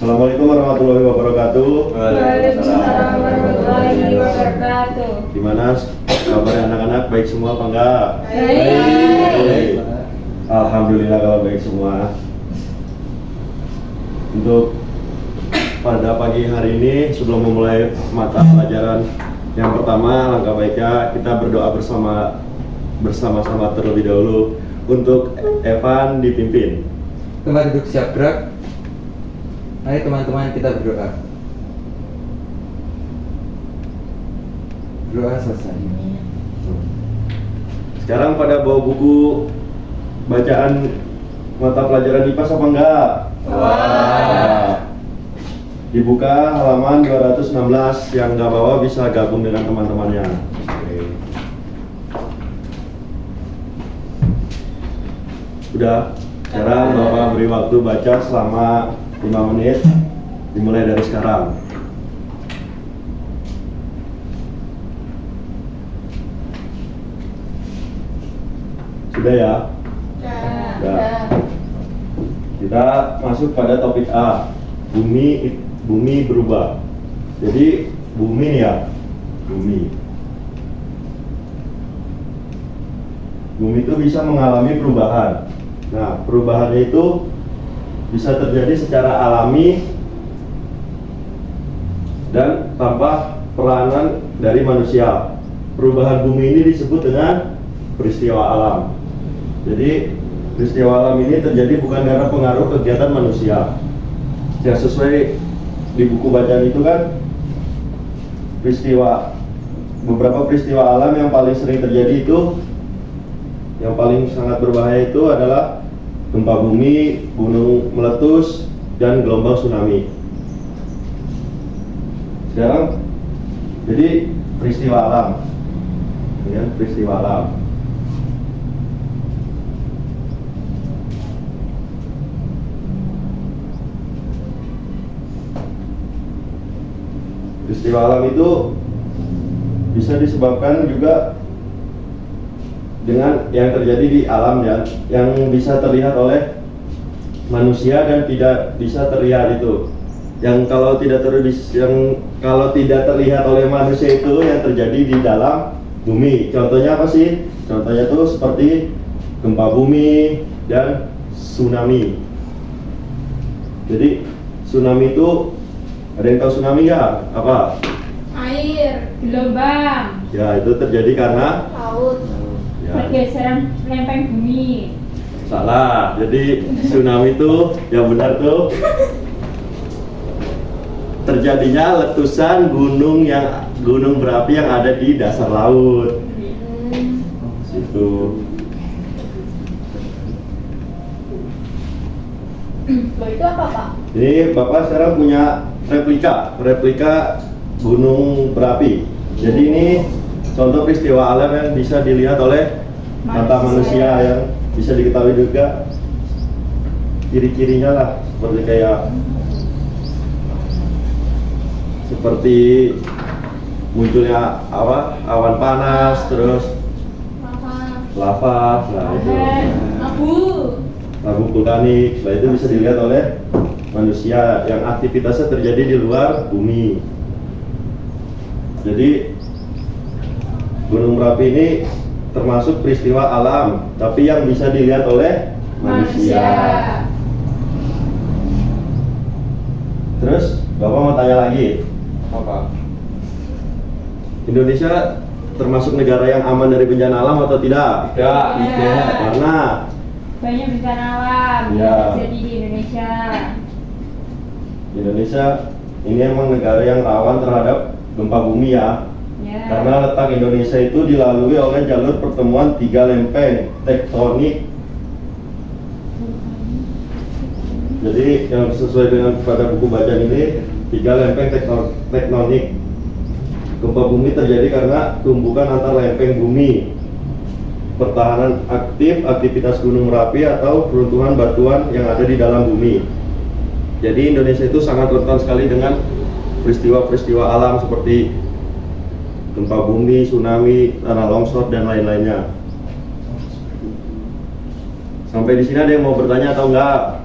Assalamualaikum warahmatullahi wabarakatuh. Waalaikumsalam warahmatullahi wabarakatuh. Gimana kabarnya anak-anak? Baik semua apa enggak? Baik. Alhamdulillah kalau baik semua. Untuk pada pagi hari ini sebelum memulai mata pelajaran yang pertama, langkah baiknya kita berdoa bersama-sama terlebih dahulu. Untuk Evan dipimpin. Tempat duduk siap gerak. Mari teman-teman kita berdoa. Doa selesai. Sekarang pada bawa buku bacaan mata pelajaran IPAS apa enggak? Wah. Dibuka halaman 216, yang nggak bawa bisa gabung dengan teman-temannya. Oke. Udah, sekarang Bapak beri waktu baca selama 5 menit, dimulai dari sekarang. Sudah ya? Sudah. Kita masuk pada topik A, bumi berubah. Jadi bumi nih ya, bumi itu bisa mengalami perubahan. Nah, perubahannya itu bisa terjadi secara alami dan tanpa peranan dari manusia. Perubahan bumi ini disebut dengan peristiwa alam. Jadi peristiwa alam ini terjadi bukan karena pengaruh kegiatan manusia. Yang sesuai di buku bacaan itu kan beberapa peristiwa alam yang paling sering terjadi itu, yang paling sangat berbahaya itu adalah gempa bumi, gunung meletus, dan gelombang tsunami. Sekarang, jadi peristiwa alam, ya, peristiwa alam. Peristiwa alam itu bisa disebabkan juga dengan yang terjadi di alam ya, yang bisa terlihat oleh manusia dan tidak bisa terlihat itu. Yang kalau tidak terlihat oleh manusia itu yang terjadi di dalam bumi. Contohnya apa sih? Contohnya tuh seperti gempa bumi dan tsunami. Jadi tsunami itu, ada yang tahu tsunami nggak? Apa? Air, gelombang, Ya, itu terjadi karena laut, ya, pergeseran lempeng bumi. salah. Jadi tsunami itu yang benar tuh terjadinya letusan gunung berapi yang ada di dasar laut. Situ. Loh, itu apa, Pak? Ini Bapak sekarang punya replika gunung berapi. Jadi ini contoh peristiwa alam yang bisa dilihat oleh mata manusia, yang bisa diketahui juga ciri-cirinya lah, seperti munculnya awan panas, terus lava, nah itu abu vulkanik. Nah itu bisa dilihat oleh manusia yang aktivitasnya terjadi di luar bumi. Jadi gunung berapi ini termasuk peristiwa alam, tapi yang bisa dilihat oleh manusia. Terus Bapak mau tanya lagi, Apa? Indonesia termasuk negara yang aman dari bencana alam atau tidak? Tidak. Karena Banyak bencana alam Ya. yang terjadi di Indonesia. ini emang negara yang rawan terhadap gempa bumi ya. Ya. Karena letak Indonesia itu dilalui oleh jalur pertemuan 3 lempeng tektonik. Jadi yang sesuai dengan pada buku bacaan ini, 3 lempeng tektonik. Gempa bumi terjadi karena tumbukan antar lempeng bumi, pertahanan aktif, aktivitas gunung berapi, atau runtuhan batuan yang ada di dalam bumi. Jadi Indonesia itu sangat rentan sekali dengan peristiwa-peristiwa alam seperti gempa bumi, tsunami, tanah longsor, dan lain-lainnya. Sampai di sini ada yang mau bertanya atau enggak?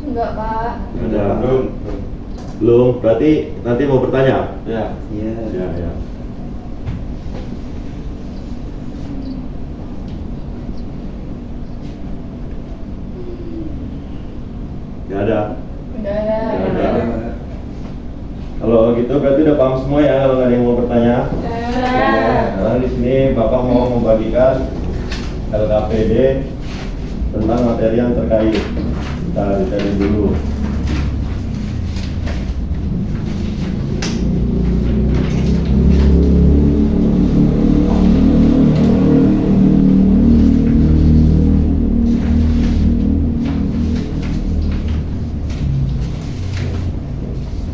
Enggak, Pak. Ada. Belum. Berarti nanti mau bertanya? Ya. Iya. Ya, ya. Nggak ada. Udah ada. Nggak ada. Kalau gitu berarti udah paham semua ya kalau nggak ada yang mau bertanya. Udah. Sekarang di sini Bapak mau membagikan LKPD tentang materi yang terkait. Kita detailin dulu.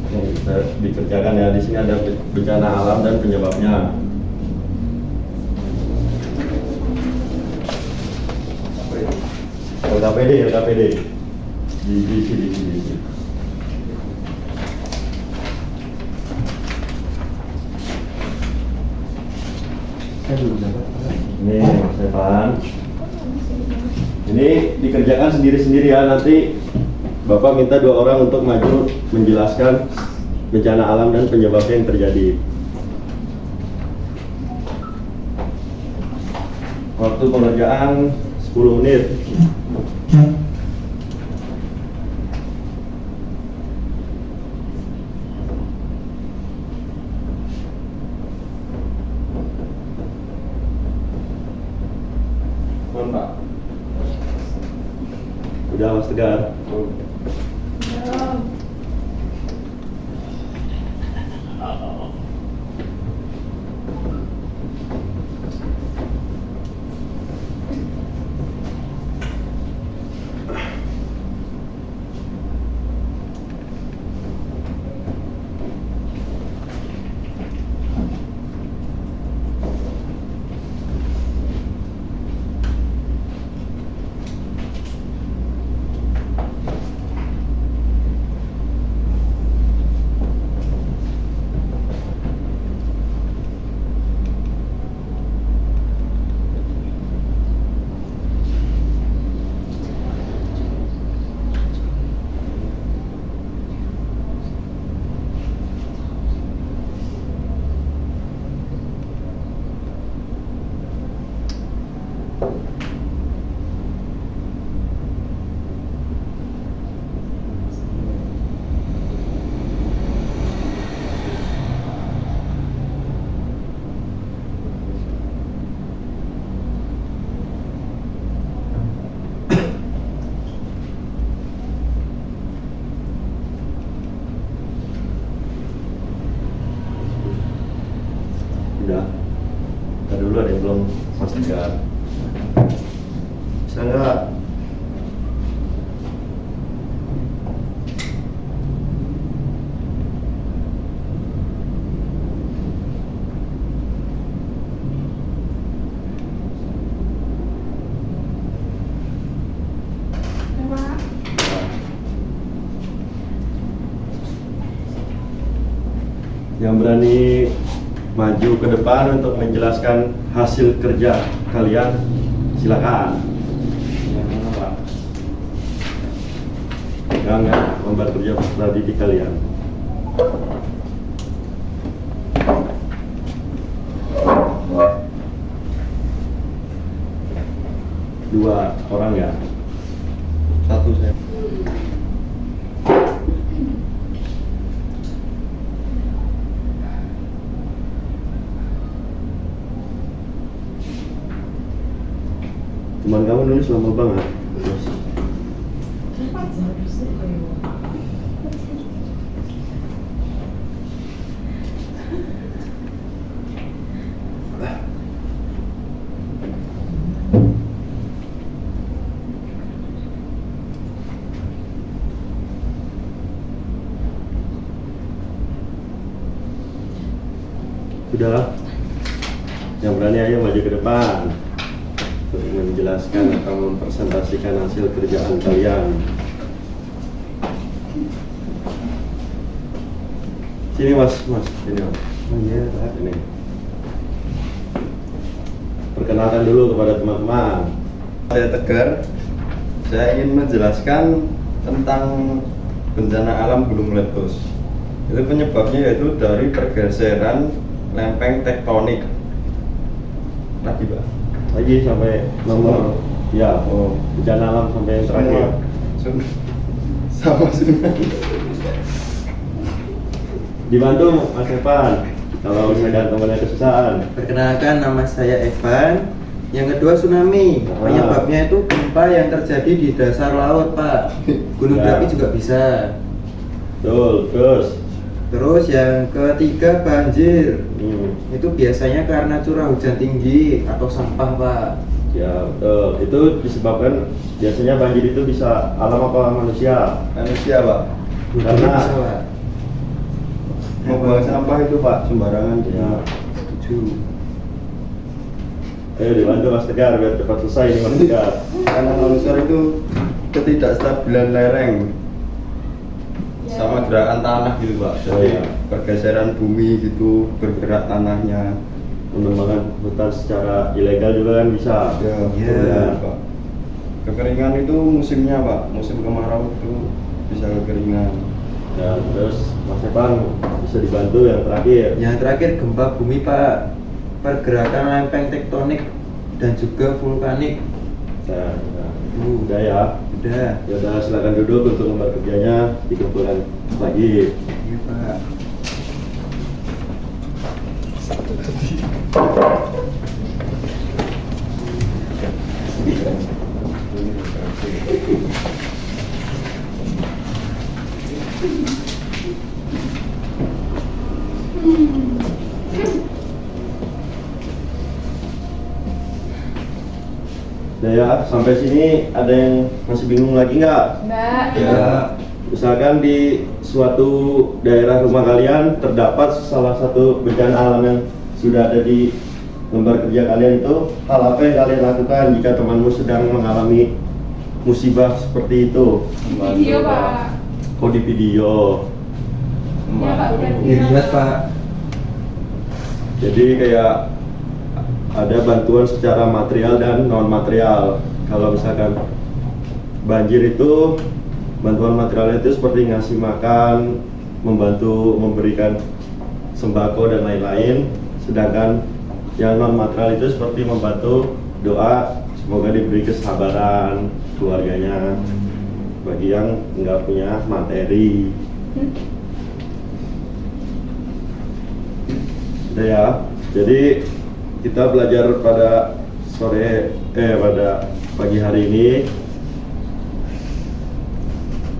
Ini bisa dikerjakan ya. Di sini ada bencana alam dan penyebabnya. LKPD. Di sini. Saya belum dapat. Pak. Ini Mas Evan. Ini dikerjakan sendiri-sendiri ya. Nanti Bapak minta 2 orang untuk maju menjelaskan bencana alam dan penyebabnya yang terjadi. Waktu pengerjaan 10 menit. Mohon, Pak. Udah Mas Tegar. Udah. Kita dulu ada yang belum Mas Tegar. Bisa nggak? Yang berani maju ke depan untuk menjelaskan hasil kerja kalian, silakan. Yang mana, Pak? Pegang ya lembar kerja peserta didik kalian. Dua orang ya? Satu saya. Cuman kamu nulis lama banget. Terus. Sudah. Yang berani aja maju ke depan untuk menjelaskan atau mempresentasikan hasil kerjaan kalian. Sini mas, sini mas. Oh iya, Pak. Ini. Perkenalkan dulu kepada teman-teman. Saya Tegar. Saya ingin menjelaskan tentang bencana alam gunung meletus. Itu penyebabnya yaitu dari pergeseran lempeng tektonik. Lagi Pak. Lagi sampai nomor ya, bencana alam sampai yang terakhir. Sama semua. Dibantu Mas Evan kalau misalkan temannya kesusahan. Perkenalkan, nama saya Evan. Yang kedua tsunami. Penyebabnya itu gempa yang terjadi di dasar laut, Pak. Gunung Ya. berapi juga bisa. Betul, terus. Terus yang ketiga banjir. Itu biasanya karena curah hujan tinggi atau sampah, Pak. Ya, betul. Itu disebabkan biasanya banjir itu bisa alam apa manusia? Manusia Pak. Karena Bisa, Pak. Membuang sampah itu Pak sembarangan. ya, Setuju. ayo dibantu Mas Tegar biar cepat selesai ini Mas Tegar. Karena longsor itu ketidakstabilan lereng sama gerakan tanah gitu Pak. Oh, Jadi iya. pergeseran bumi gitu, bergerak tanahnya. Pengembangan hutan secara ilegal juga kan bisa. Ya, Iya. betul, Pak. Kekeringan itu musimnya Pak, musim kemarau itu bisa kekeringan. Dan terus Mas Evan bisa dibantu yang terakhir. Yang terakhir gempa bumi, Pak. Pergerakan lempeng tektonik dan juga vulkanik. Nah, udah ya. Udah. Ya udah, silakan duduk untuk lembar kerjanya dikumpulkan lagi. Iya, Pak. Udah ya, sampai sini ada yang masih bingung lagi nggak? Enggak. Ya. Misalkan di suatu daerah rumah kalian terdapat salah satu bencana alam yang sudah ada di lembar kerja kalian, itu hal apa yang kalian lakukan jika temanmu sedang mengalami musibah seperti itu? Video, Pak. Oh, di video. Iya, Pak, udah Dilihat, Pak. Jadi kayak ada bantuan secara material dan non material. Kalau misalkan banjir itu bantuan materialnya itu seperti ngasih makan, membantu memberikan sembako dan lain-lain. Sedangkan yang non material itu seperti membantu doa semoga diberi kesabaran keluarganya bagi yang nggak punya materi. Udah ya. Jadi kita belajar pada pada pagi hari ini.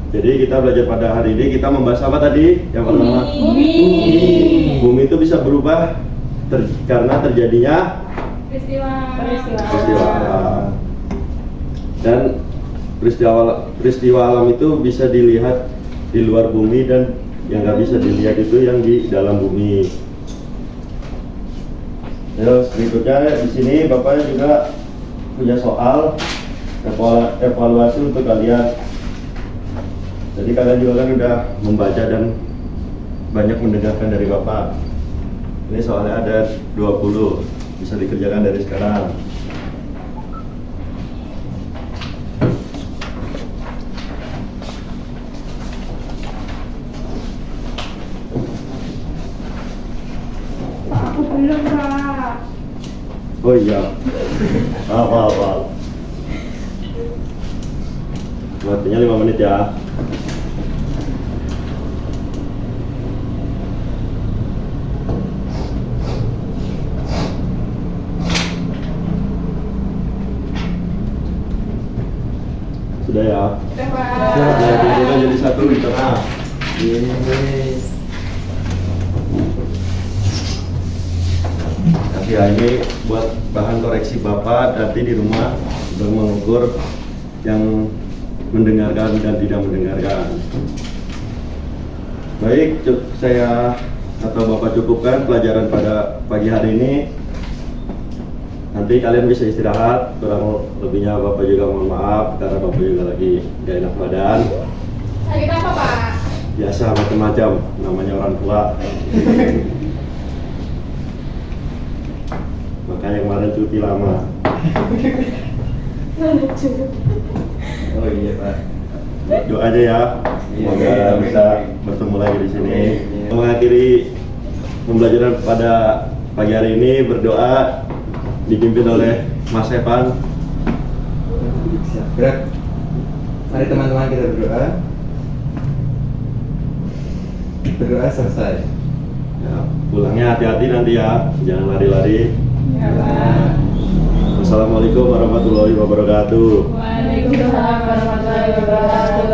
Jadi kita belajar pada hari ini, kita membahas apa tadi? Yang pertama, bumi itu bisa berubah karena terjadinya peristiwa alam. Dan peristiwa alam itu bisa dilihat di luar bumi, dan yang nggak bisa dilihat itu yang di dalam bumi. Terus berikutnya di sini Bapaknya juga punya soal evaluasi untuk kalian. Jadi kalian juga kan udah membaca dan banyak mendengarkan dari Bapak. Ini soalnya ada 20, bisa dikerjakan dari sekarang. Aku belum, Pak. Oh iya, apa. Waktunya 5 menit ya. Sudah ya. Udah, Pak. Nah, kumpulkan jadi satu di tengah. Yeay. Tapi ya, ini buat bahan koreksi Bapak nanti di rumah untuk mengukur yang mendengarkan dan tidak mendengarkan. Baik, saya atau Bapak cukupkan pelajaran pada pagi hari ini. Nanti kalian bisa istirahat, kurang lebihnya Bapak juga mohon maaf karena Bapak juga lagi gak enak badan. Sakit apa, Pak? Biasa macam-macam, namanya orang tua. Makanya kemarin cuti lama. Oh iya, Pak. doa aja ya. Semoga Iya. bisa bertemu lagi di sini. Iya. Mengakhiri pembelajaran pada pagi hari ini berdoa dipimpin oleh Mas Evan. Gerak. Mari teman-teman kita berdoa. Berdoa selesai. Ya, pulangnya hati-hati nanti ya, jangan lari-lari. Ya, Pak. Wassalamualaikum warahmatullahi wabarakatuh. Waalaikumsalam warahmatullahi wabarakatuh.